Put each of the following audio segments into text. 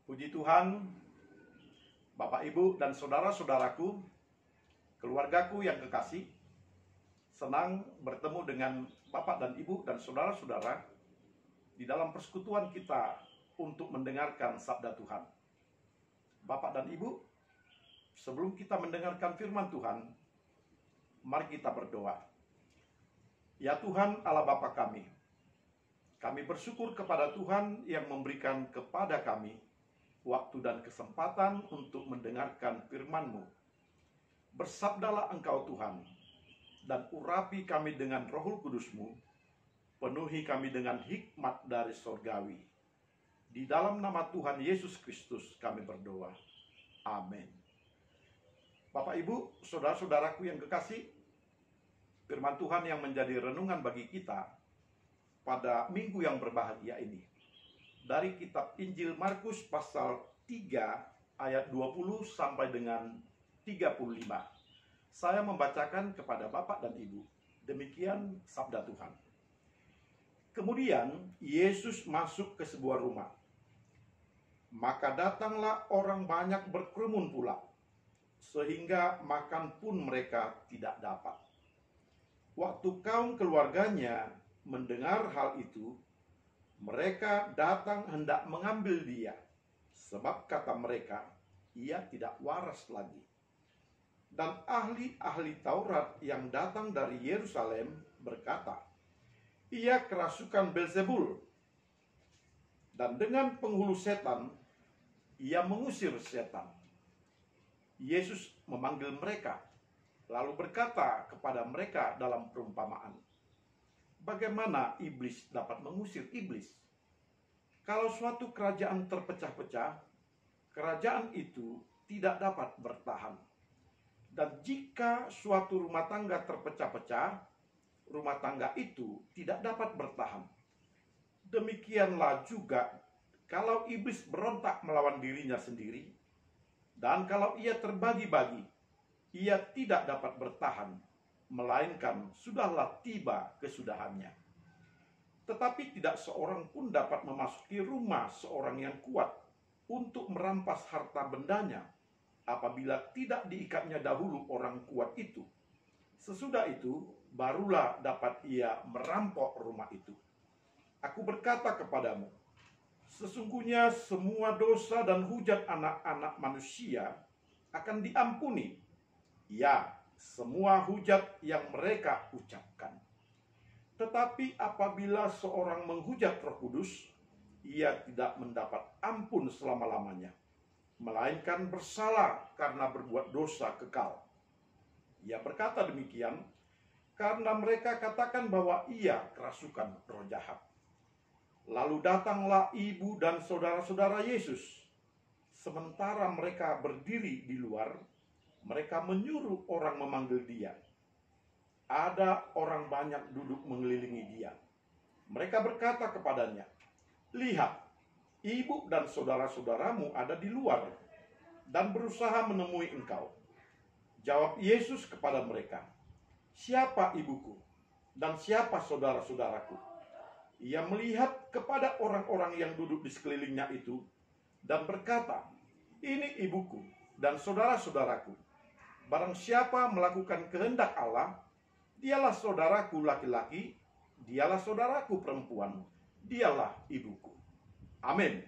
Puji Tuhan, Bapak, Ibu, dan saudara-saudaraku, keluargaku yang kekasih, senang bertemu dengan Bapak dan Ibu dan saudara-saudara di dalam persekutuan kita untuk mendengarkan sabda Tuhan. Bapak dan Ibu, sebelum kita mendengarkan firman Tuhan, mari kita berdoa. Ya Tuhan Allah Bapa kami bersyukur kepada Tuhan yang memberikan kepada kami waktu dan kesempatan untuk mendengarkan firman-Mu. Bersabdalah Engkau Tuhan, dan urapi kami dengan Roh Kudus-Mu, penuhi kami dengan hikmat dari sorgawi. Di dalam nama Tuhan Yesus Kristus kami berdoa. Amin. Bapak, Ibu, saudara-saudaraku yang kekasih, firman Tuhan yang menjadi renungan bagi kita pada minggu yang berbahagia ini dari kitab Injil Markus pasal 3 ayat 20 sampai dengan 35. Saya membacakan kepada Bapak dan Ibu. Demikian sabda Tuhan. Kemudian Yesus masuk ke sebuah rumah. Maka datanglah orang banyak berkerumun pula, sehingga makan pun mereka tidak dapat. Waktu kaum keluarganya mendengar hal itu, mereka datang hendak mengambil dia, sebab kata mereka, ia tidak waras lagi. Dan ahli-ahli Taurat yang datang dari Yerusalem berkata, ia kerasukan Beelzebul, dan dengan penghulu setan, ia mengusir setan. Yesus memanggil mereka, lalu berkata kepada mereka dalam perumpamaan, bagaimana iblis dapat mengusir iblis? Kalau suatu kerajaan terpecah-pecah, kerajaan itu tidak dapat bertahan. Dan jika suatu rumah tangga terpecah-pecah, rumah tangga itu tidak dapat bertahan. Demikianlah juga kalau iblis berontak melawan dirinya sendiri, dan kalau ia terbagi-bagi, ia tidak dapat bertahan, melainkan sudahlah tiba kesudahannya. Tetapi tidak seorang pun dapat memasuki rumah seorang yang kuat untuk merampas harta bendanya apabila tidak diikatnya dahulu orang kuat itu. Sesudah itu barulah dapat ia merampok rumah itu. Aku berkata kepadamu, sesungguhnya semua dosa dan hujat anak-anak manusia akan diampuni, ya, semua hujat yang mereka ucapkan. Tetapi apabila seorang menghujat Roh Kudus, ia tidak mendapat ampun selama-lamanya, melainkan bersalah karena berbuat dosa kekal. Ia berkata demikian karena mereka katakan bahwa ia kerasukan roh jahat. Lalu datanglah ibu dan saudara-saudara Yesus. Sementara mereka berdiri di luar, mereka menyuruh orang memanggil dia. Ada orang banyak duduk mengelilingi dia. Mereka berkata kepadanya, lihat, ibu dan saudara-saudaramu ada di luar dan berusaha menemui engkau. Jawab Yesus kepada mereka, siapa ibuku dan siapa saudara-saudaraku? Ia melihat kepada orang-orang yang duduk di sekelilingnya itu dan berkata, ini ibuku dan saudara-saudaraku. Barang siapa melakukan kehendak Allah, dialah saudaraku laki-laki, dialah saudaraku perempuan, dialah ibuku. Amin.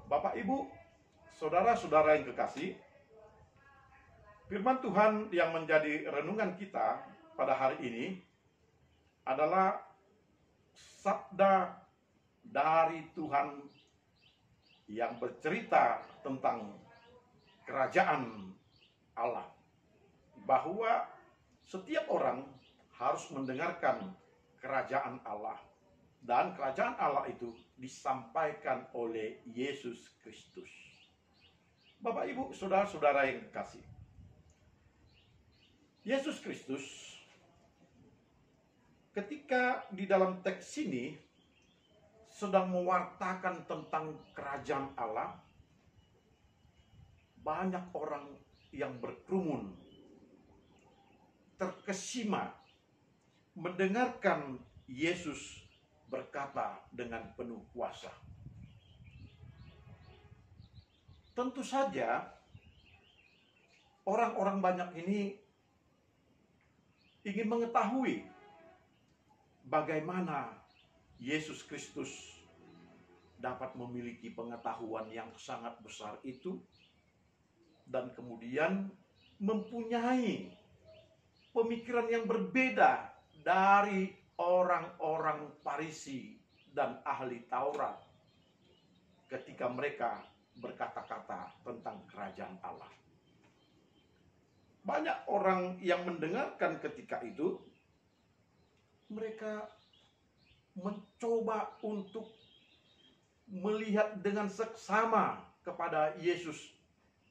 Bapak, Ibu, saudara-saudara yang kekasih, firman Tuhan yang menjadi renungan kita pada hari ini adalah sabda dari Tuhan yang bercerita tentang kerajaan Allah. Bahwa setiap orang harus mendengarkan kerajaan Allah. Dan kerajaan Allah itu disampaikan oleh Yesus Kristus. Bapak, Ibu, saudara-saudara yang kekasih, Yesus Kristus ketika di dalam teks ini sedang mewartakan tentang kerajaan Allah, banyak orang yang berkerumun terkesima mendengarkan Yesus berkata dengan penuh kuasa. Tentu saja orang-orang banyak ini ingin mengetahui bagaimana Yesus Kristus dapat memiliki pengetahuan yang sangat besar itu, dan kemudian mempunyai pemikiran yang berbeda dari orang-orang Farisi dan ahli Taurat ketika mereka berkata-kata tentang kerajaan Allah. Banyak orang yang mendengarkan ketika itu, mereka mencoba untuk melihat dengan seksama kepada Yesus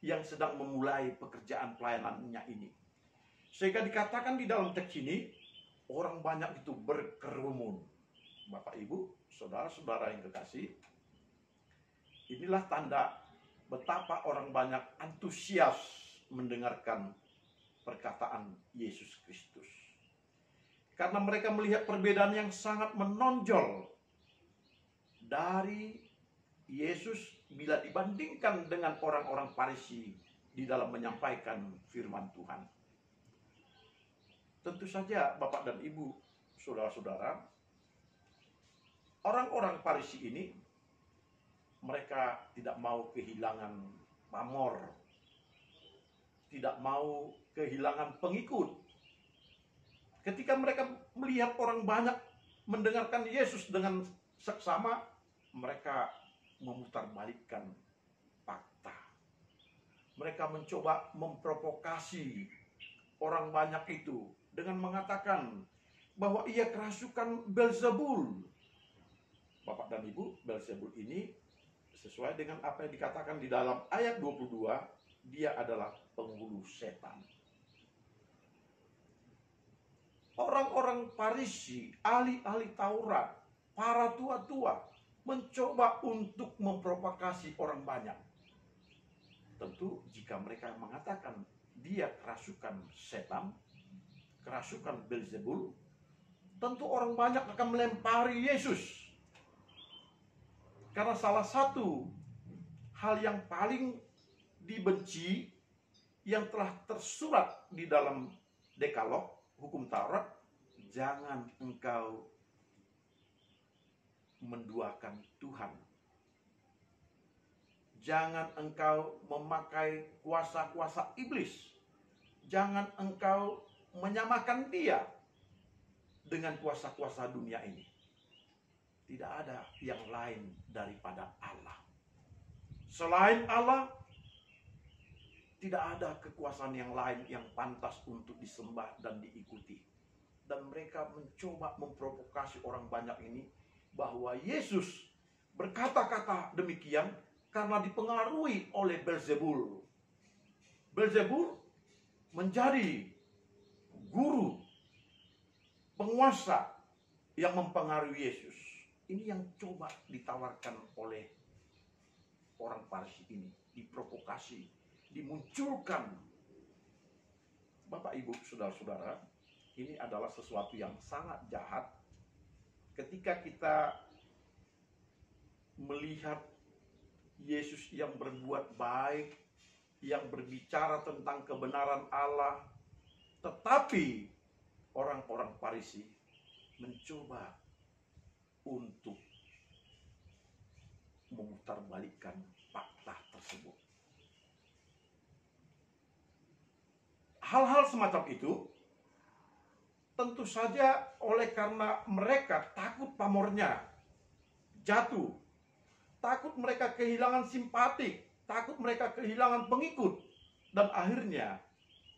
yang sedang memulai pekerjaan pelayanannya ini. Sehingga dikatakan di dalam teks ini, orang banyak itu berkerumun. Bapak, Ibu, saudara-saudara yang kekasih, inilah tanda betapa orang banyak antusias mendengarkan perkataan Yesus Kristus. Karena mereka melihat perbedaan yang sangat menonjol dari Yesus bila dibandingkan dengan orang-orang Farisi di dalam menyampaikan firman Tuhan. Tentu saja Bapak dan Ibu, saudara-saudara, orang-orang Farisi ini, mereka tidak mau kehilangan pamor, tidak mau kehilangan pengikut. Ketika mereka melihat orang banyak mendengarkan Yesus dengan seksama, mereka memutarbalikkan fakta. Mereka mencoba memprovokasi orang banyak itu dengan mengatakan bahwa ia kerasukan Beelzebul. Bapak dan Ibu, Beelzebul ini sesuai dengan apa yang dikatakan di dalam ayat 22, dia adalah penghulu setan. Orang-orang Farisi, ahli-ahli Taurat, para tua-tua mencoba untuk memprovokasi orang banyak. Tentu jika mereka mengatakan dia kerasukan setan, kerasukan Beelzebul, tentu orang banyak akan melempari Yesus. Karena salah satu hal yang paling dibenci yang telah tersurat di dalam Dekalog, hukum Taurat, jangan engkau menduakan Tuhan. Jangan engkau memakai kuasa-kuasa iblis. Jangan engkau menyamakan dia dengan kuasa-kuasa dunia ini. Tidak ada yang lain daripada Allah. Selain Allah, tidak ada kekuasaan yang lain yang pantas untuk disembah dan diikuti. Dan mereka mencoba memprovokasi orang banyak ini bahwa Yesus berkata-kata demikian karena dipengaruhi oleh Beelzebul. Beelzebul menjadi guru, penguasa yang mempengaruhi Yesus. Ini yang coba ditawarkan oleh orang Farisi ini, diprovokasi, dimunculkan. Bapak, Ibu, saudara-saudara, ini adalah sesuatu yang sangat jahat ketika kita melihat Yesus yang berbuat baik, yang berbicara tentang kebenaran Allah, tetapi orang-orang Farisi mencoba untuk memutarbalikkan fakta tersebut. Hal-hal semacam itu tentu saja oleh karena mereka takut pamornya jatuh, takut mereka kehilangan simpatik, takut mereka kehilangan pengikut, dan akhirnya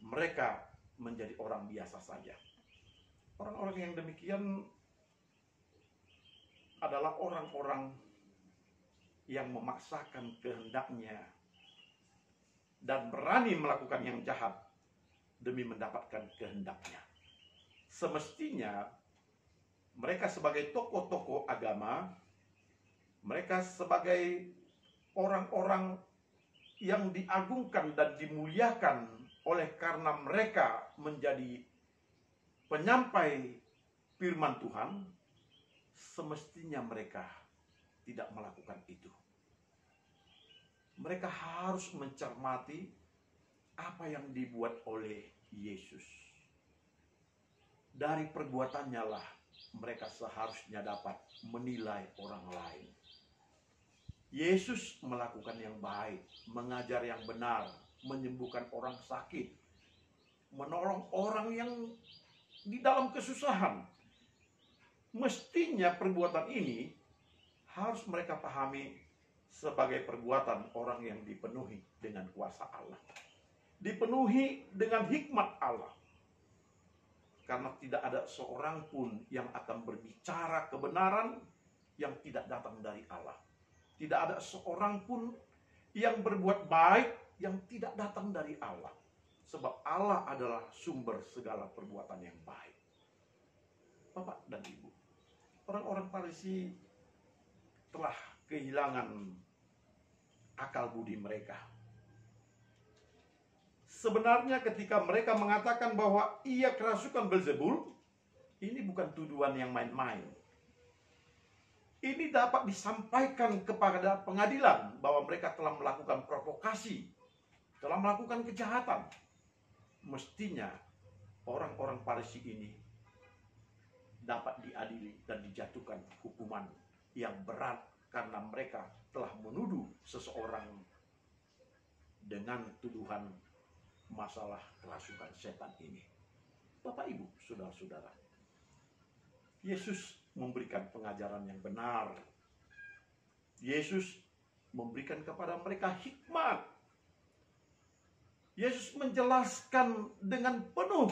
mereka menjadi orang biasa saja. Orang-orang yang demikian adalah orang-orang yang memaksakan kehendaknya dan berani melakukan yang jahat demi mendapatkan kehendaknya. Semestinya mereka sebagai tokoh-tokoh agama, mereka sebagai orang-orang yang diagungkan dan dimuliakan oleh karena mereka menjadi penyampai firman Tuhan, semestinya mereka tidak melakukan itu. mereka harus mencermati apa yang dibuat oleh Yesus. Dari perbuatannya lah mereka seharusnya dapat menilai orang lain. Yesus melakukan yang baik, mengajar yang benar, menyembuhkan orang sakit, menolong orang yang di dalam kesusahan. Mestinya perbuatan ini harus mereka pahami sebagai perbuatan orang yang dipenuhi dengan kuasa Allah, dipenuhi dengan hikmat Allah. Karena tidak ada seorang pun yang akan berbicara kebenaran yang tidak datang dari Allah. Tidak ada seorang pun yang berbuat baik yang tidak datang dari Allah. Sebab Allah adalah sumber segala perbuatan yang baik. Bapak dan Ibu, orang-orang Farisi telah kehilangan akal budi mereka. Sebenarnya ketika mereka mengatakan bahwa ia kerasukan Beelzebul, ini bukan tuduhan yang main-main. Ini dapat disampaikan kepada pengadilan bahwa mereka telah melakukan provokasi, telah melakukan kejahatan. Mestinya orang-orang Farisi ini dapat diadili dan dijatuhkan hukuman yang berat karena mereka telah menuduh seseorang dengan tuduhan masalah kerasukan setan ini. Bapak, Ibu, saudara-saudara, Yesus memberikan pengajaran yang benar. Yesus memberikan kepada mereka hikmat. Yesus menjelaskan dengan penuh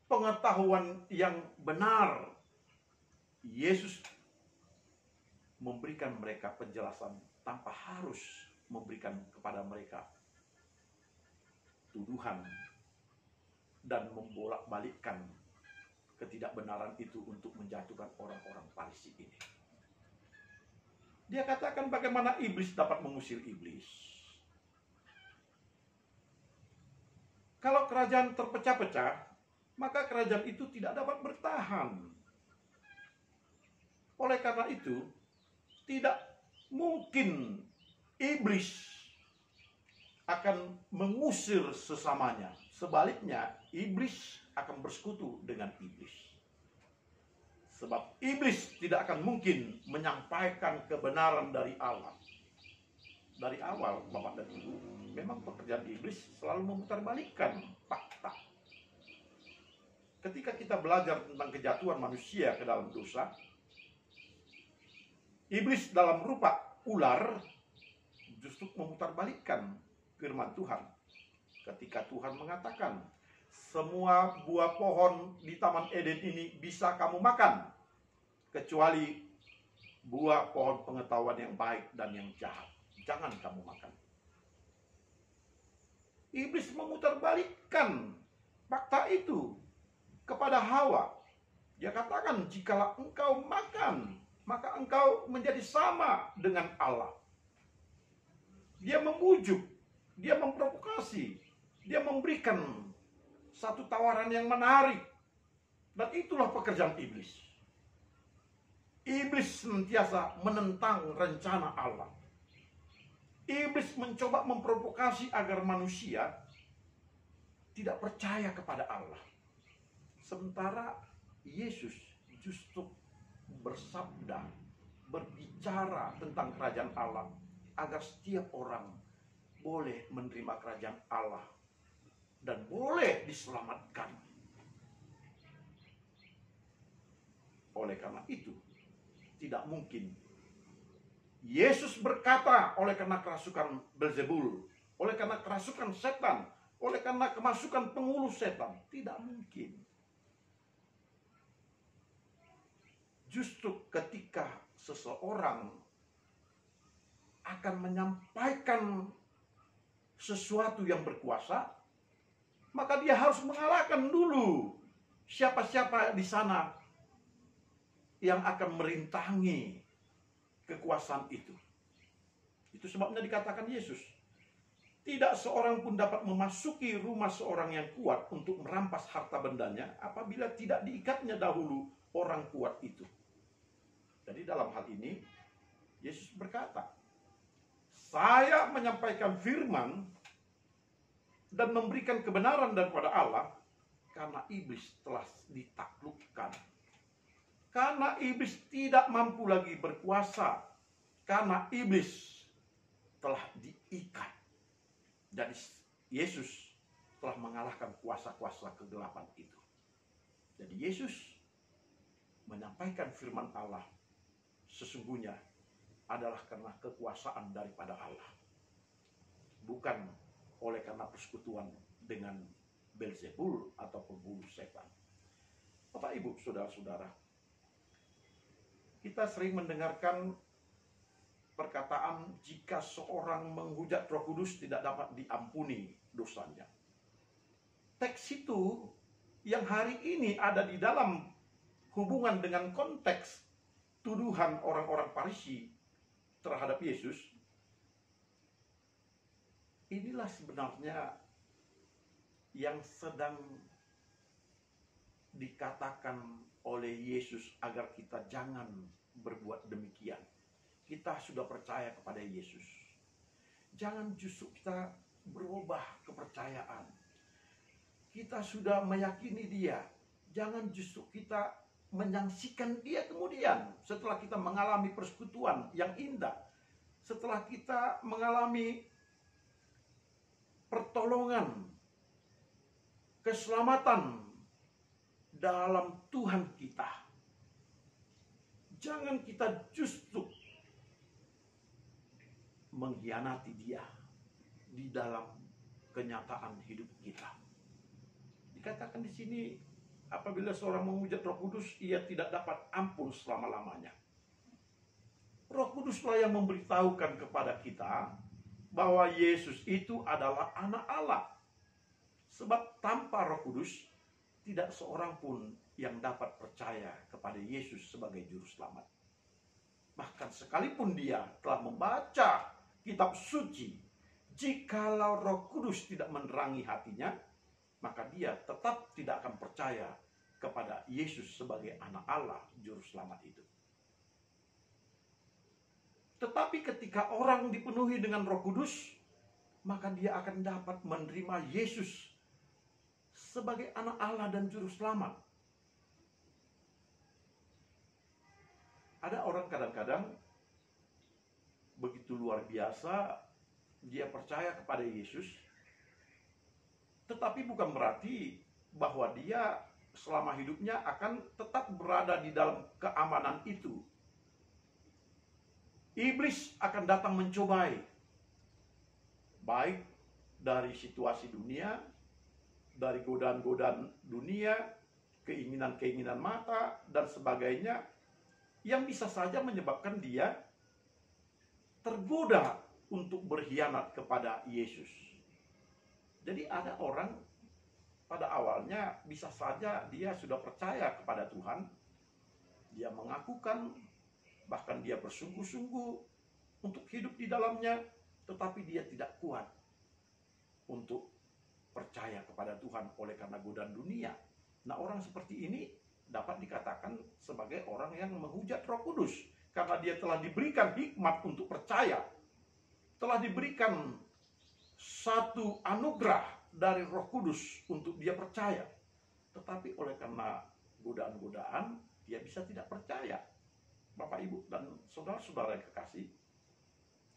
pengetahuan yang benar. Yesus memberikan mereka penjelasan tanpa harus memberikan kepada mereka tuduhan dan membolak-balikkan ketidakbenaran itu untuk menjatuhkan orang-orang Farisi ini. Dia katakan bagaimana iblis dapat mengusir iblis. Kalau kerajaan terpecah-pecah, maka kerajaan itu tidak dapat bertahan. Oleh karena itu, tidak mungkin iblis akan mengusir sesamanya. Sebaliknya, iblis akan bersekutu dengan iblis. Sebab iblis tidak akan mungkin menyampaikan kebenaran dari Allah. Dari awal, Bapak dan Ibu, memang pekerjaan iblis selalu memutarbalikkan fakta. Ketika kita belajar tentang kejatuhan manusia ke dalam dosa, iblis dalam rupa ular justru memutarbalikkan firman Tuhan. Ketika Tuhan mengatakan, semua buah pohon di Taman Eden ini bisa kamu makan, kecuali buah pohon pengetahuan yang baik dan yang jahat. Jangan kamu makan. Iblis memutarbalikkan fakta itu kepada Hawa. Dia katakan, jikalau engkau makan, maka engkau menjadi sama dengan Allah. Dia membujuk, dia memprovokasi, dia memberikan satu tawaran yang menarik. Dan itulah pekerjaan iblis. Iblis senantiasa menentang rencana Allah. Iblis mencoba memprovokasi agar manusia tidak percaya kepada Allah. Sementara Yesus justru bersabda, berbicara tentang kerajaan Allah, agar setiap orang boleh menerima kerajaan Allah dan boleh diselamatkan. Oleh karena itu, tidak mungkin Yesus berkata, oleh karena kerasukan Beelzebul, oleh karena kerasukan setan, oleh karena kemasukan penghulu setan. Tidak mungkin. Justru ketika seseorang akan menyampaikan sesuatu yang berkuasa, maka dia harus mengalahkan dulu siapa-siapa di sana yang akan merintangi kekuasaan itu. Itu sebabnya dikatakan Yesus, tidak seorang pun dapat memasuki rumah seorang yang kuat untuk merampas harta bendanya apabila tidak diikatnya dahulu orang kuat itu. Jadi dalam hal ini Yesus berkata, Saya menyampaikan firman dan memberikan kebenaran daripada Allah karena iblis telah ditaklukkan. Karena iblis tidak mampu lagi berkuasa. Karena iblis telah diikat. Jadi Yesus telah mengalahkan kuasa-kuasa kegelapan itu. Jadi Yesus menyampaikan firman Allah sesungguhnya adalah karena kekuasaan daripada Allah. Bukan oleh karena persekutuan dengan Beelzebul atau pemburu setan. Bapak, Ibu, saudara-saudara, kita sering mendengarkan perkataan jika seorang menghujat Roh Kudus tidak dapat diampuni dosanya. Teks itu yang hari ini ada di dalam hubungan dengan konteks tuduhan orang-orang Farisi terhadap Yesus, inilah sebenarnya yang sedang dikatakan oleh Yesus agar kita jangan berbuat demikian. Kita sudah percaya kepada Yesus. Jangan justru kita berubah kepercayaan. Kita sudah meyakini Dia. Jangan justru kita menyaksikan Dia kemudian setelah kita mengalami persekutuan yang indah. Setelah kita mengalami pertolongan, keselamatan dalam Tuhan kita. Jangan kita justru mengkhianati Dia di dalam kenyataan hidup kita. Dikatakan di sini, apabila seorang menghujat Roh Kudus, ia tidak dapat ampun selama-lamanya. Roh Kuduslah yang memberitahukan kepada kita bahwa Yesus itu adalah anak Allah. Sebab tanpa Roh Kudus, tidak seorang pun yang dapat percaya kepada Yesus sebagai juru selamat. Bahkan sekalipun dia telah membaca kitab suci, jikalau Roh Kudus tidak menerangi hatinya, maka dia tetap tidak akan percaya kepada Yesus sebagai anak Allah, juru selamat itu. Tetapi ketika orang dipenuhi dengan Roh Kudus, maka dia akan dapat menerima Yesus sebagai anak Allah dan juru selamat. Ada orang kadang-kadang begitu luar biasa, dia percaya kepada Yesus, tetapi bukan berarti bahwa dia selama hidupnya akan tetap berada di dalam keamanan itu. Iblis akan datang mencobai, baik dari situasi dunia, dari godaan-godaan dunia, keinginan-keinginan mata, dan sebagainya, yang bisa saja menyebabkan dia tergoda untuk berkhianat kepada Yesus. Jadi ada orang pada awalnya bisa saja dia sudah percaya kepada Tuhan, dia mengakukan, bahkan dia bersungguh-sungguh untuk hidup di dalamnya, tetapi dia tidak kuat untuk percaya kepada Tuhan oleh karena godaan dunia. Nah, orang seperti ini dapat dikatakan sebagai orang yang menghujat Roh Kudus, karena dia telah diberikan hikmat untuk percaya, telah diberikan satu anugerah dari Roh Kudus untuk dia percaya, tetapi oleh karena godaan-godaan dia bisa tidak percaya. Bapak, Ibu, dan saudara-saudara yang kekasih,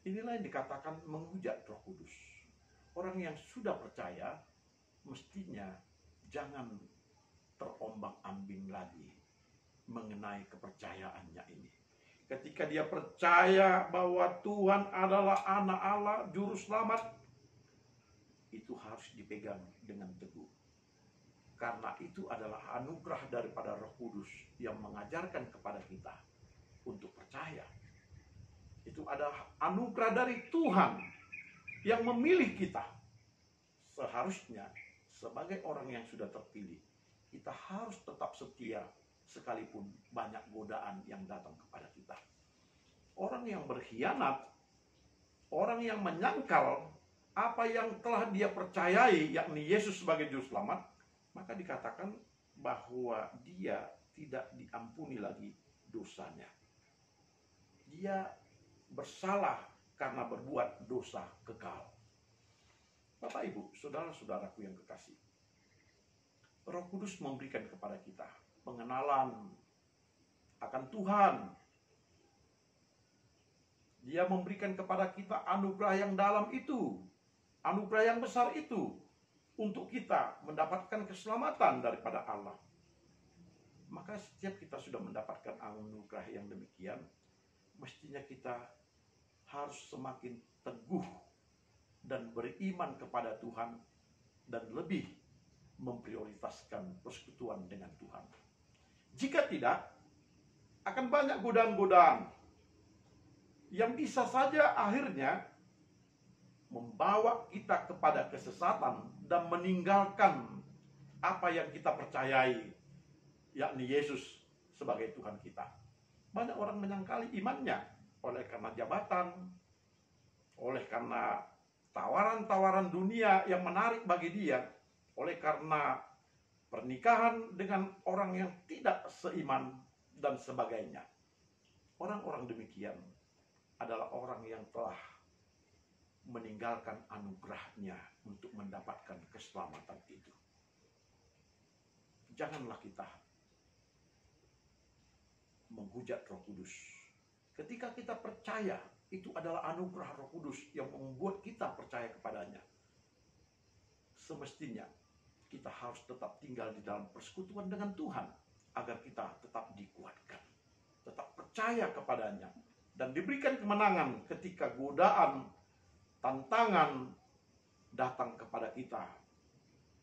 inilah yang dikatakan menghujat Roh Kudus. Orang yang sudah percaya mestinya jangan terombang-ambing lagi mengenai kepercayaannya ini. Ketika dia percaya bahwa Tuhan adalah anak Allah, juru selamat, itu harus dipegang dengan teguh. Karena itu adalah anugerah daripada Roh Kudus yang mengajarkan kepada kita untuk percaya. Itu adalah anugerah dari Tuhan yang memilih kita. Seharusnya sebagai orang yang sudah terpilih, kita harus tetap setia sekalipun banyak godaan yang datang kepada kita. Orang yang berkhianat, orang yang menyangkal apa yang telah dia percayai, yakni Yesus sebagai juru selamat, maka dikatakan bahwa dia tidak diampuni lagi dosanya. Dia bersalah karena berbuat dosa kekal. Bapak, Ibu, saudara-saudaraku yang kekasih, Roh Kudus memberikan kepada kita pengenalan akan Tuhan. Dia memberikan kepada kita anugerah yang dalam itu, anugerah yang besar itu, untuk kita mendapatkan keselamatan daripada Allah. Maka setiap kita sudah mendapatkan anugerah yang demikian, mestinya kita harus semakin teguh dan beriman kepada Tuhan, dan lebih memprioritaskan persekutuan dengan Tuhan. Jika tidak, akan banyak godaan-godaan yang bisa saja akhirnya membawa kita kepada kesesatan dan meninggalkan apa yang kita percayai, yakni Yesus sebagai Tuhan kita. Banyak orang menyangkali imannya oleh karena jabatan, oleh karena tawaran-tawaran dunia yang menarik bagi dia, oleh karena pernikahan dengan orang yang tidak seiman, dan sebagainya. Orang-orang demikian adalah orang yang telah meninggalkan anugerahnya untuk mendapatkan keselamatan itu. Janganlah kita menghujat Roh Kudus. Ketika kita percaya, itu adalah anugerah Roh Kudus yang membuat kita percaya kepadanya. Semestinya kita harus tetap tinggal di dalam persekutuan dengan Tuhan, agar kita tetap dikuatkan, tetap percaya kepadanya, dan diberikan kemenangan ketika godaan, tantangan datang kepada kita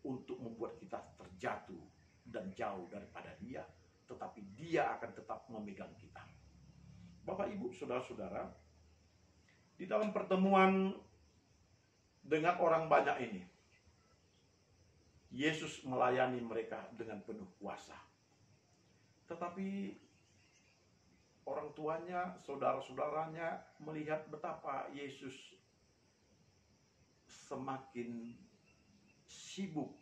untuk membuat kita terjatuh dan jauh daripada Dia, tetapi Dia akan tetap memegang kita. Bapak, Ibu, saudara-saudara, di dalam pertemuan dengan orang banyak ini, Yesus melayani mereka dengan penuh kuasa. Tetapi orang tuanya, saudara-saudaranya melihat betapa Yesus semakin sibuk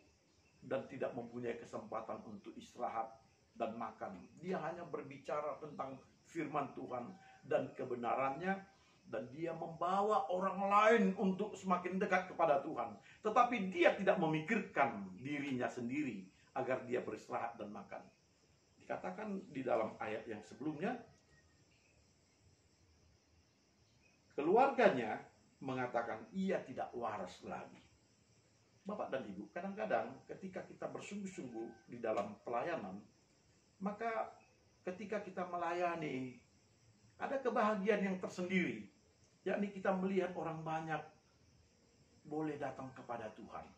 dan tidak mempunyai kesempatan untuk istirahat dan makan. Dia hanya berbicara tentang firman Tuhan dan kebenarannya, dan dia membawa orang lain untuk semakin dekat kepada Tuhan. Tetapi dia tidak memikirkan dirinya sendiri agar dia beristirahat dan makan. Dikatakan di dalam ayat yang sebelumnya, keluarganya mengatakan ia tidak waras lagi. Bapak dan Ibu, kadang-kadang ketika kita bersungguh-sungguh di dalam pelayanan, maka ketika kita melayani, ada kebahagiaan yang tersendiri, yakni kita melihat orang banyak boleh datang kepada Tuhan.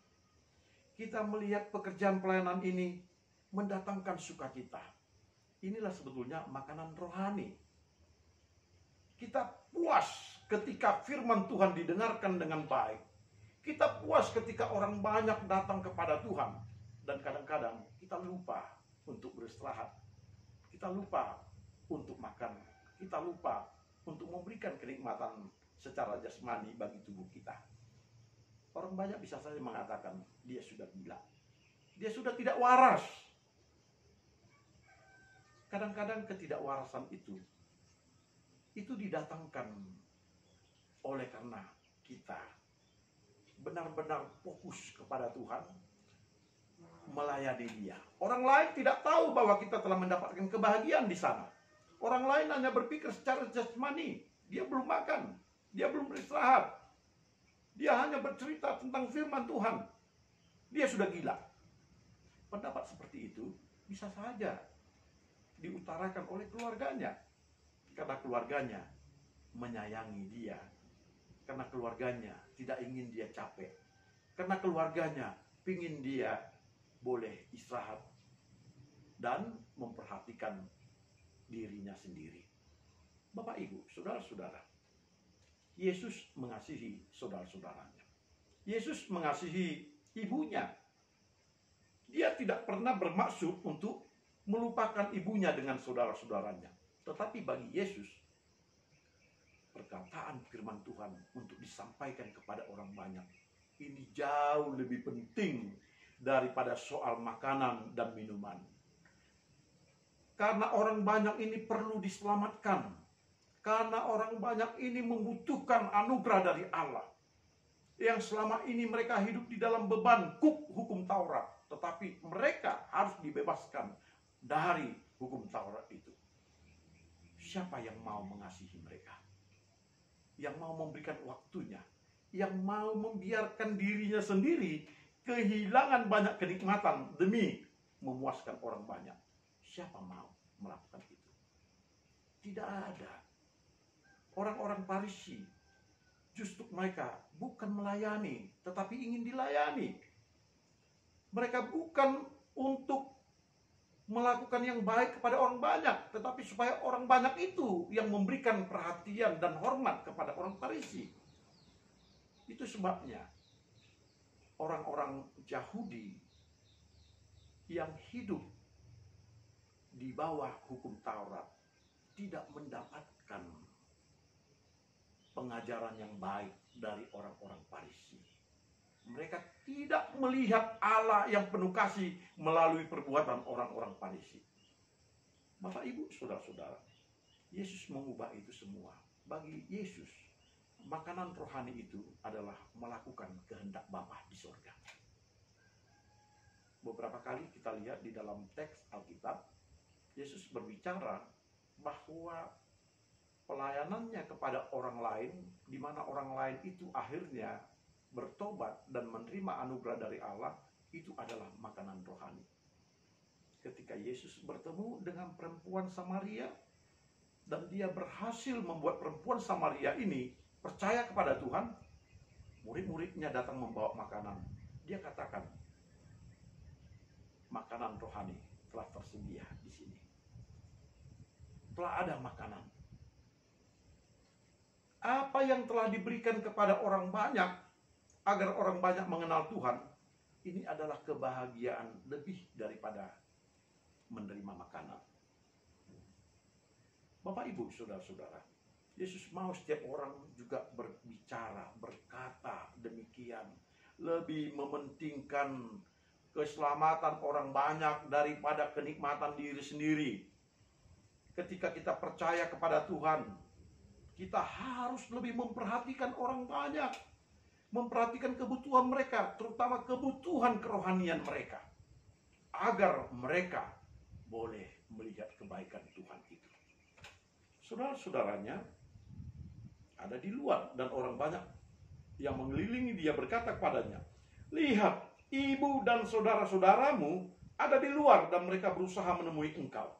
Kita melihat pekerjaan pelayanan ini mendatangkan sukacita. Inilah sebetulnya makanan rohani. Kita puas ketika firman Tuhan didengarkan dengan baik. Kita puas ketika orang banyak datang kepada Tuhan. Dan kadang-kadang kita lupa untuk beristirahat. Kita lupa untuk makan. Kita lupa untuk memberikan kenikmatan secara jasmani bagi tubuh kita. Orang banyak bisa saja mengatakan dia sudah gila, dia sudah tidak waras. Kadang-kadang ketidakwarasan itu didatangkan oleh karena kita benar-benar fokus kepada Tuhan, melayani Dia. Orang lain tidak tahu bahwa kita telah mendapatkan kebahagiaan di sana. Orang lain hanya berpikir secara jasmani. Dia belum makan, dia belum beristirahat, dia hanya bercerita tentang firman Tuhan. Dia sudah gila. Pendapat seperti itu bisa saja diutarakan oleh keluarganya, karena keluarganya menyayangi dia, karena keluarganya tidak ingin dia capek, karena keluarganya ingin dia boleh istirahat dan memperhatikan dirinya sendiri. Bapak, Ibu, saudara-saudara, Yesus mengasihi saudara-saudaranya. Yesus mengasihi ibunya. Dia tidak pernah bermaksud untuk melupakan ibunya dengan saudara-saudaranya. Tetapi bagi Yesus, perkataan firman Tuhan untuk disampaikan kepada orang banyak, ini jauh lebih penting daripada soal makanan dan minuman. Karena orang banyak ini perlu diselamatkan. Karena orang banyak ini membutuhkan anugerah dari Allah. Yang selama ini mereka hidup di dalam beban hukum Taurat. Tetapi mereka harus dibebaskan dari hukum Taurat itu. Siapa yang mau mengasihi mereka? Yang mau memberikan waktunya? Yang mau membiarkan dirinya sendiri kehilangan banyak kenikmatan demi memuaskan orang banyak? Siapa mau melakukan itu? Tidak ada. Orang-orang Farisi justru mereka bukan melayani, tetapi ingin dilayani. Mereka bukan untuk melakukan yang baik kepada orang banyak, tetapi supaya orang banyak itu yang memberikan perhatian dan hormat kepada orang Farisi. Itu sebabnya orang-orang Yahudi yang hidup di bawah hukum Taurat tidak mendapatkan pengajaran yang baik dari orang-orang Farisi. Mereka tidak melihat Allah yang penuh kasih melalui perbuatan orang-orang Farisi. Bapak, Ibu, saudara-saudara, Yesus mengubah itu semua. Bagi Yesus, makanan rohani itu adalah melakukan kehendak Bapa di surga. Beberapa kali kita lihat di dalam teks Alkitab, Yesus berbicara bahwa pelayanannya kepada orang lain, di mana orang lain itu akhirnya bertobat dan menerima anugerah dari Allah, itu adalah makanan rohani. Ketika Yesus bertemu dengan perempuan Samaria, dan dia berhasil membuat perempuan Samaria ini percaya kepada Tuhan, murid-muridnya datang membawa makanan. Dia katakan, makanan rohani telah tersedia di sini. Telah ada makanan. Apa yang telah diberikan kepada orang banyak, agar orang banyak mengenal Tuhan, ini adalah kebahagiaan lebih daripada menerima makanan. Bapak, Ibu, saudara-saudara, Yesus mau setiap orang juga berbicara, berkata demikian. Lebih mementingkan keselamatan orang banyak daripada kenikmatan diri sendiri. Ketika kita percaya kepada Tuhan, kita harus lebih memperhatikan orang banyak. Memperhatikan kebutuhan mereka, terutama kebutuhan kerohanian mereka. Agar mereka boleh melihat kebaikan Tuhan itu. Saudara-saudaranya ada di luar dan orang banyak yang mengelilingi dia berkata kepadanya, lihat, ibu dan saudara-saudaramu ada di luar dan mereka berusaha menemui engkau.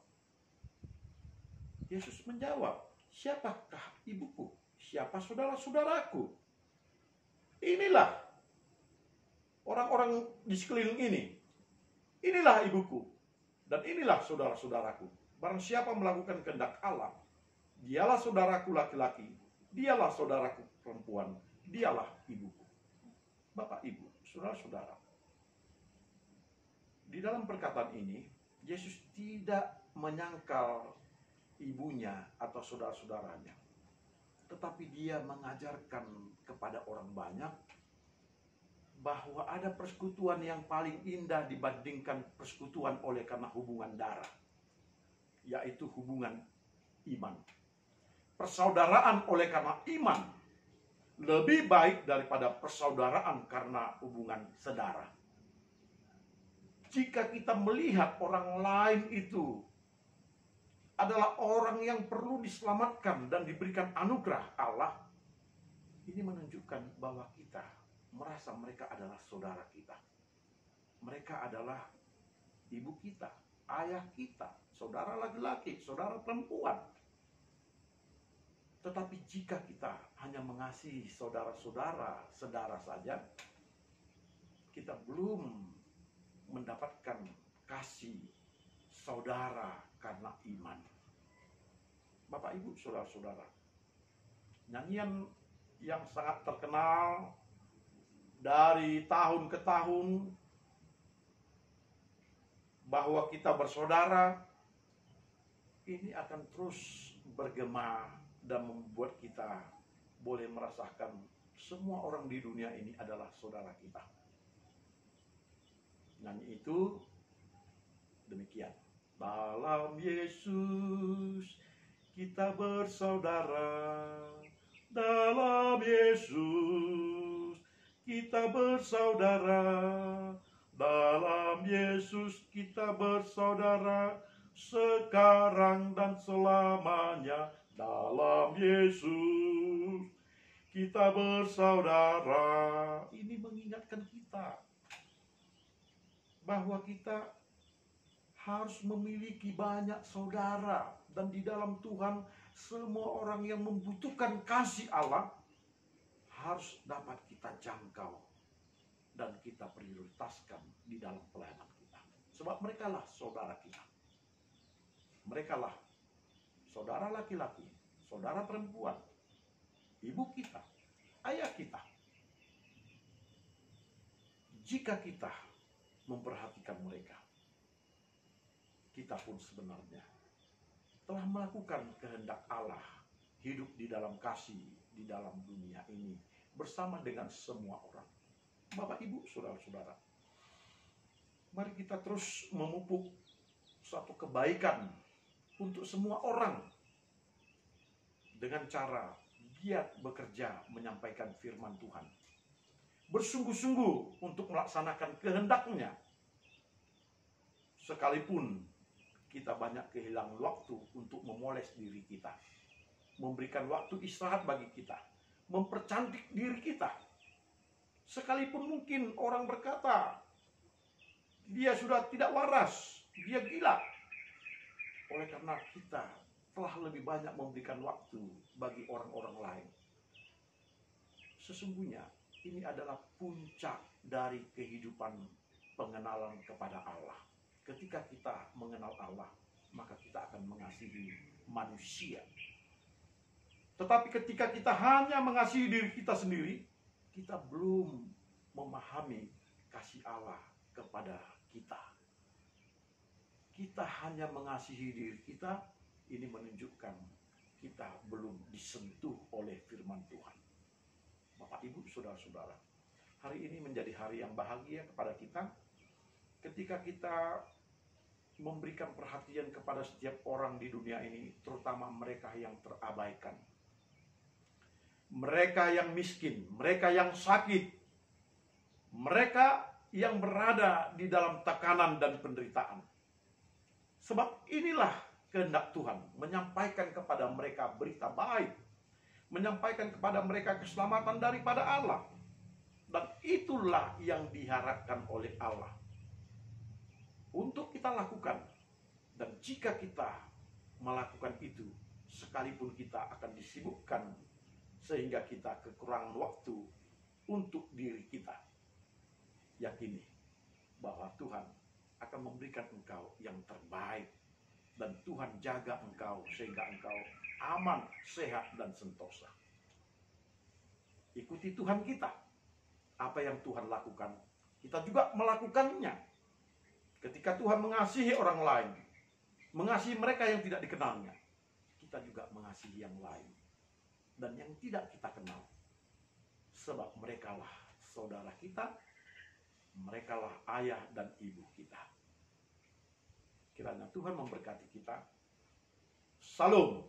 Yesus menjawab, siapakah ibuku? Siapa saudara-saudaraku? Inilah orang-orang di sekeliling ini. Inilah ibuku dan inilah saudara-saudaraku. Barang siapa melakukan kehendak Allah, dialah saudaraku laki-laki, dialah saudaraku perempuan, dialah ibuku. Bapak, Ibu, saudara-saudara, di dalam perkataan ini Yesus tidak menyangkal ibunya atau saudara-saudaranya, tetapi dia mengajarkan kepada orang banyak bahwa ada persekutuan yang paling indah dibandingkan persekutuan oleh karena hubungan darah, yaitu hubungan iman. Persaudaraan oleh karena iman lebih baik daripada persaudaraan karena hubungan sedara. Jika kita melihat orang lain itu adalah orang yang perlu diselamatkan dan diberikan anugerah Allah, ini menunjukkan bahwa kita merasa mereka adalah saudara kita. Mereka adalah ibu kita, ayah kita, saudara laki-laki, saudara perempuan. Tetapi jika kita hanya mengasihi saudara-saudara sedara saja, kita belum mendapatkan kasih saudara karena iman. Bapak, Ibu, saudara-saudara, nyanyian yang sangat terkenal dari tahun ke tahun bahwa kita bersaudara, ini akan terus bergema dan membuat kita boleh merasakan semua orang di dunia ini adalah saudara kita. Nyanyi itu demikian. Dalam Yesus Kita bersaudara dalam Yesus. Kita bersaudara dalam Yesus. Kita bersaudara sekarang dan selamanya dalam Yesus. Kita bersaudara. Ini mengingatkan kita bahwa kita harus memiliki banyak saudara. Dan di dalam Tuhan, semua orang yang membutuhkan kasih Allah harus dapat kita jangkau dan kita prioritaskan di dalam pelayanan kita. Sebab mereka lah saudara kita. Mereka lah saudara laki-laki, saudara perempuan, ibu kita, ayah kita. Jika kita memperhatikan mereka, kita pun sebenarnya telah melakukan kehendak Allah, hidup di dalam kasih di dalam dunia ini bersama dengan semua orang. Bapak, Ibu, saudara-saudara, mari kita terus memupuk suatu kebaikan untuk semua orang dengan cara giat bekerja menyampaikan firman Tuhan, bersungguh-sungguh untuk melaksanakan kehendak-Nya, sekalipun kita banyak kehilangan waktu untuk memoles diri kita, memberikan waktu istirahat bagi kita, mempercantik diri kita. Sekalipun mungkin orang berkata, dia sudah tidak waras, dia gila. Oleh karena kita telah lebih banyak memberikan waktu bagi orang-orang lain. Sesungguhnya ini adalah puncak dari kehidupan pengenalan kepada Allah. Ketika kita mengenal Allah, maka kita akan mengasihi manusia. Tetapi ketika kita hanya mengasihi diri kita sendiri, kita belum memahami kasih Allah kepada kita. Kita hanya mengasihi diri kita, ini menunjukkan kita belum disentuh oleh firman Tuhan. Bapak, Ibu, saudara-saudara, hari ini menjadi hari yang bahagia kepada kita, ketika kita memberikan perhatian kepada setiap orang di dunia ini, terutama mereka yang terabaikan, mereka yang miskin, mereka yang sakit, mereka yang berada di dalam tekanan dan penderitaan. Sebab inilah kehendak Tuhan, menyampaikan kepada mereka berita baik, menyampaikan kepada mereka keselamatan daripada Allah. Dan itulah yang diharapkan oleh Allah untuk kita lakukan. Dan jika kita melakukan itu, sekalipun kita akan disibukkan sehingga kita kekurangan waktu untuk diri kita, yakini bahwa Tuhan akan memberikan engkau yang terbaik. Dan Tuhan jaga engkau sehingga engkau aman, sehat, dan sentosa. Ikuti Tuhan kita. Apa yang Tuhan lakukan, kita juga melakukannya. Ketika Tuhan mengasihi orang lain, mengasihi mereka yang tidak dikenalnya, kita juga mengasihi yang lain dan yang tidak kita kenal. Sebab merekalah saudara kita, merekalah ayah dan ibu kita. Kiranya Tuhan memberkati kita. Salam.